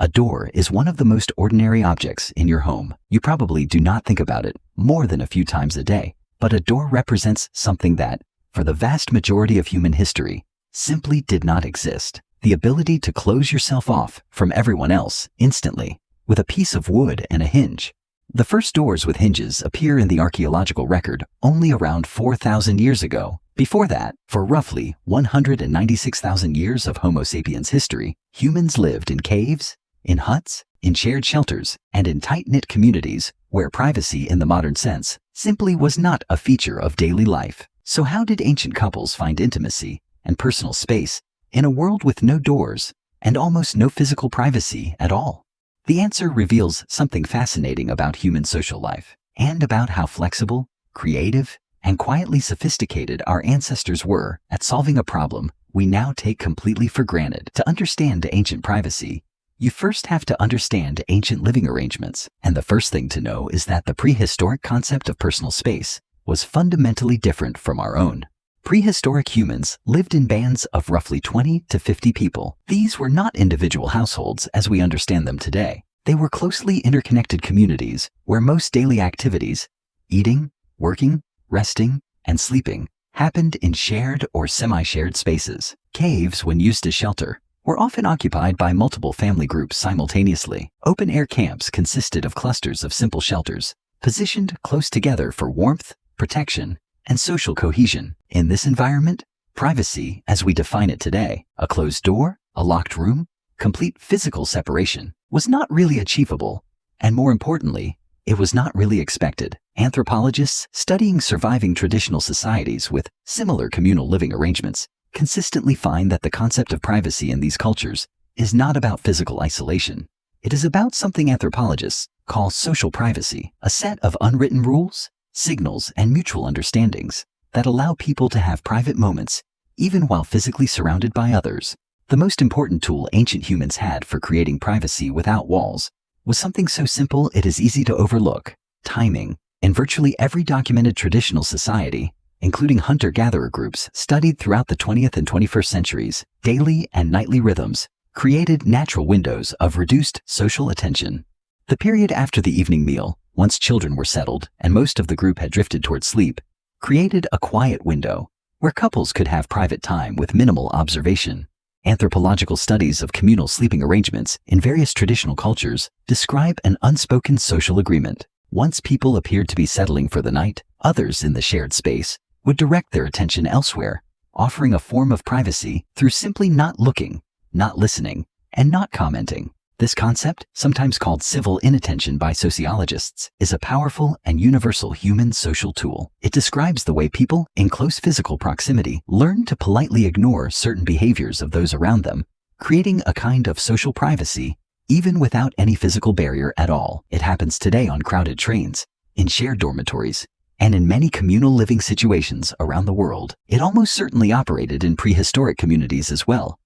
A door is one of the most ordinary objects in your home. You probably do not think about it more than a few times a day, but a door represents something that, for the vast majority of human history, simply did not exist. The ability to close yourself off from everyone else instantly with a piece of wood and a hinge. The first doors with hinges appear in the archaeological record only around 4,000 years ago. Before that, for roughly 196,000 years of Homo sapiens history, humans lived in caves, in huts, in shared shelters, and in tight-knit communities where privacy in the modern sense simply was not a feature of daily life. So how did ancient couples find intimacy and personal space in a world with no doors and almost no physical privacy at all? The answer reveals something fascinating about human social life and about how flexible, creative, and quietly sophisticated our ancestors were at solving a problem we now take completely for granted. To understand ancient privacy, you first have to understand ancient living arrangements, and the first thing to know is that the prehistoric concept of personal space was fundamentally different from our own. Prehistoric humans lived in bands of roughly 20 to 50 people. These were not individual households as we understand them today. They were closely interconnected communities where most daily activities, eating, working, resting, and sleeping, happened in shared or semi-shared spaces. Caves, when used as shelter, were often occupied by multiple family groups simultaneously. Open-air camps consisted of clusters of simple shelters, positioned close together for warmth, protection, and social cohesion. In this environment, privacy, as we define it today, a closed door, a locked room, complete physical separation, was not really achievable, and more importantly, it was not really expected. Anthropologists studying surviving traditional societies with similar communal living arrangements consistently find that the concept of privacy in these cultures is not about physical isolation. It is about something anthropologists call social privacy, a set of unwritten rules, signals, and mutual understandings that allow people to have private moments even while physically surrounded by others. The most important tool ancient humans had for creating privacy without walls was something so simple it is easy to overlook: timing. In virtually every documented traditional society, including hunter-gatherer groups studied throughout the 20th and 21st centuries, daily and nightly rhythms created natural windows of reduced social attention. The period after the evening meal, once children were settled and most of the group had drifted toward sleep, created a quiet window where couples could have private time with minimal observation. Anthropological studies of communal sleeping arrangements in various traditional cultures describe an unspoken social agreement. Once people appeared to be settling for the night, others in the shared space would direct their attention elsewhere, offering a form of privacy through simply not looking, not listening, and not commenting. This concept, sometimes called civil inattention by sociologists, is a powerful and universal human social tool. It describes the way people in close physical proximity learn to politely ignore certain behaviors of those around them, creating a kind of social privacy even without any physical barrier at all. It happens today on crowded trains, in shared dormitories, and in many communal living situations around the world. It almost certainly operated in prehistoric communities as well,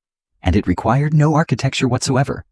and it required no architecture whatsoever.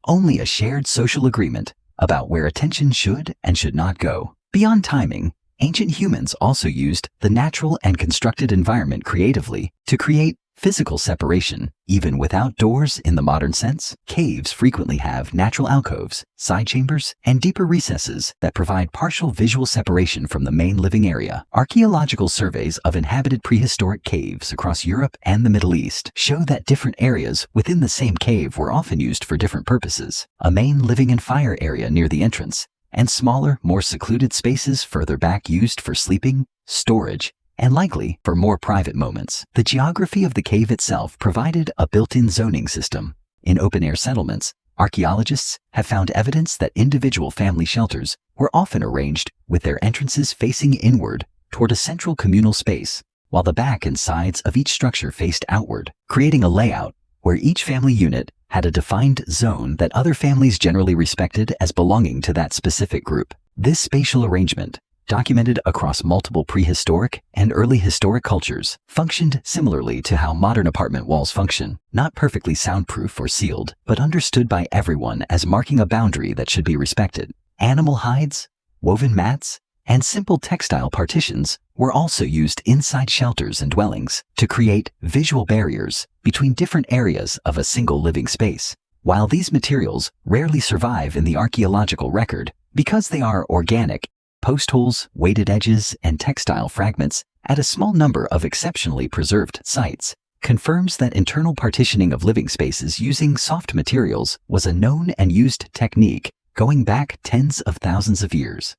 Only a shared social agreement about where attention should and should not go. Beyond timing, ancient humans also used the natural and constructed environment creatively to create physical separation. Even without doors in the modern sense, caves frequently have natural alcoves, side chambers, and deeper recesses that provide partial visual separation from the main living area. Archaeological surveys of inhabited prehistoric caves across Europe and the Middle East show that different areas within the same cave were often used for different purposes. A main living and fire area near the entrance, and smaller, more secluded spaces further back used for sleeping, storage, and likely for more private moments. The geography of the cave itself provided a built-in zoning system. In open-air settlements, archaeologists have found evidence that individual family shelters were often arranged with their entrances facing inward toward a central communal space, while the back and sides of each structure faced outward, creating a layout where each family unit had a defined zone that other families generally respected as belonging to that specific group. This spatial arrangement, documented across multiple prehistoric and early historic cultures, functioned similarly to how modern apartment walls function, not perfectly soundproof or sealed, but understood by everyone as marking a boundary that should be respected. Animal hides, woven mats, and simple textile partitions were also used inside shelters and dwellings to create visual barriers between different areas of a single living space. While these materials rarely survive in the archaeological record because they are organic, post holes, weighted edges, and textile fragments at a small number of exceptionally preserved sites, confirms that internal partitioning of living spaces using soft materials was a known and used technique going back tens of thousands of years.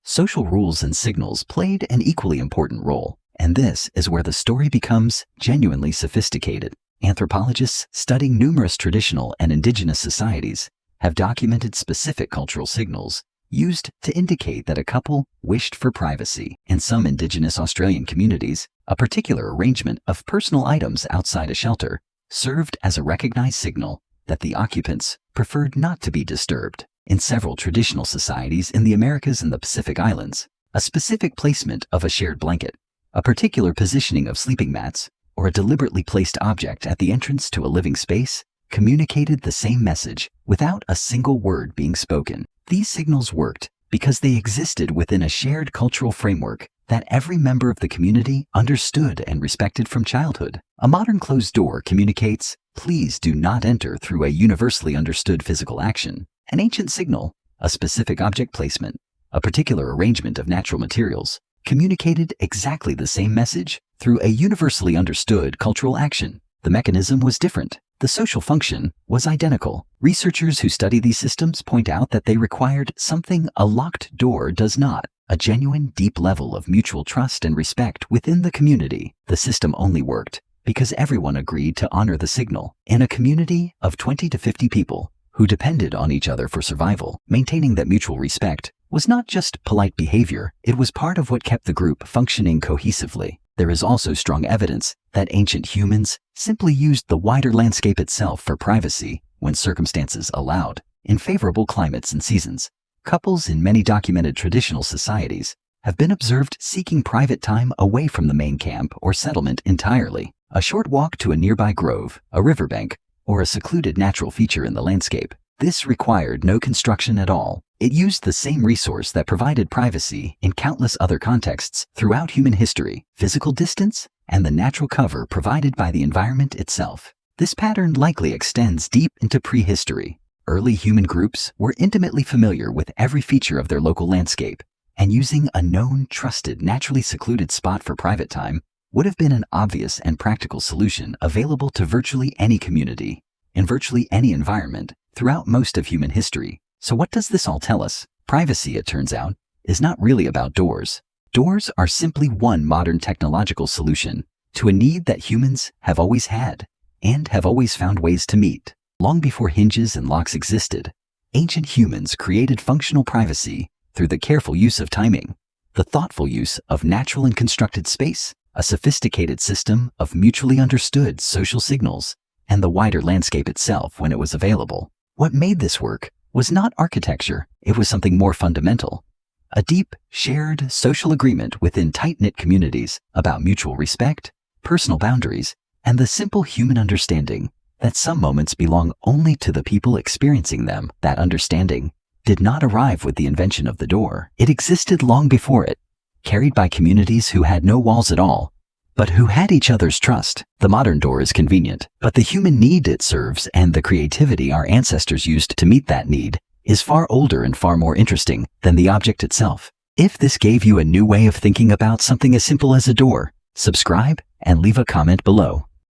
Social rules and signals played an equally important role, and this is where the story becomes genuinely sophisticated. Anthropologists studying numerous traditional and indigenous societies have documented specific cultural signals used to indicate that a couple wished for privacy. In some indigenous Australian communities, a particular arrangement of personal items outside a shelter served as a recognized signal that the occupants preferred not to be disturbed. In several traditional societies in the Americas and the Pacific Islands, a specific placement of a shared blanket, a particular positioning of sleeping mats, or a deliberately placed object at the entrance to a living space communicated the same message without a single word being spoken. These signals worked because they existed within a shared cultural framework that every member of the community understood and respected from childhood. A modern closed door communicates, "Please do not enter," through a universally understood physical action. An ancient signal, a specific object placement, a particular arrangement of natural materials, communicated exactly the same message through a universally understood cultural action. The mechanism was different. The social function was identical. Researchers who study these systems point out that they required something a locked door does not: a genuine, deep level of mutual trust and respect within the community. The system only worked because everyone agreed to honor the signal. In a community of 20 to 50 people who depended on each other for survival, maintaining that mutual respect was not just polite behavior, it was part of what kept the group functioning cohesively. There is also strong evidence that ancient humans simply used the wider landscape itself for privacy when circumstances allowed. In favorable climates and seasons, couples in many documented traditional societies have been observed seeking private time away from the main camp or settlement entirely. A short walk to a nearby grove, a riverbank, or a secluded natural feature in the landscape. This required no construction at all. It used the same resource that provided privacy in countless other contexts throughout human history: physical distance and the natural cover provided by the environment itself. This pattern likely extends deep into prehistory. Early human groups were intimately familiar with every feature of their local landscape, and using a known, trusted, naturally secluded spot for private time would have been an obvious and practical solution available to virtually any community, in virtually any environment, throughout most of human history. So what does this all tell us? Privacy, it turns out, is not really about doors. Doors are simply one modern technological solution to a need that humans have always had and have always found ways to meet. Long before hinges and locks existed, ancient humans created functional privacy through the careful use of timing, the thoughtful use of natural and constructed space, a sophisticated system of mutually understood social signals, and the wider landscape itself when it was available. What made this work was not architecture, it was something more fundamental: a deep, shared social agreement within tight-knit communities about mutual respect, personal boundaries, and the simple human understanding that some moments belong only to the people experiencing them. That understanding did not arrive with the invention of the door. It existed long before it, carried by communities who had no walls at all, but who had each other's trust. The modern door is convenient, but the human need it serves and the creativity our ancestors used to meet that need is far older and far more interesting than the object itself. If this gave you a new way of thinking about something as simple as a door, subscribe and leave a comment below.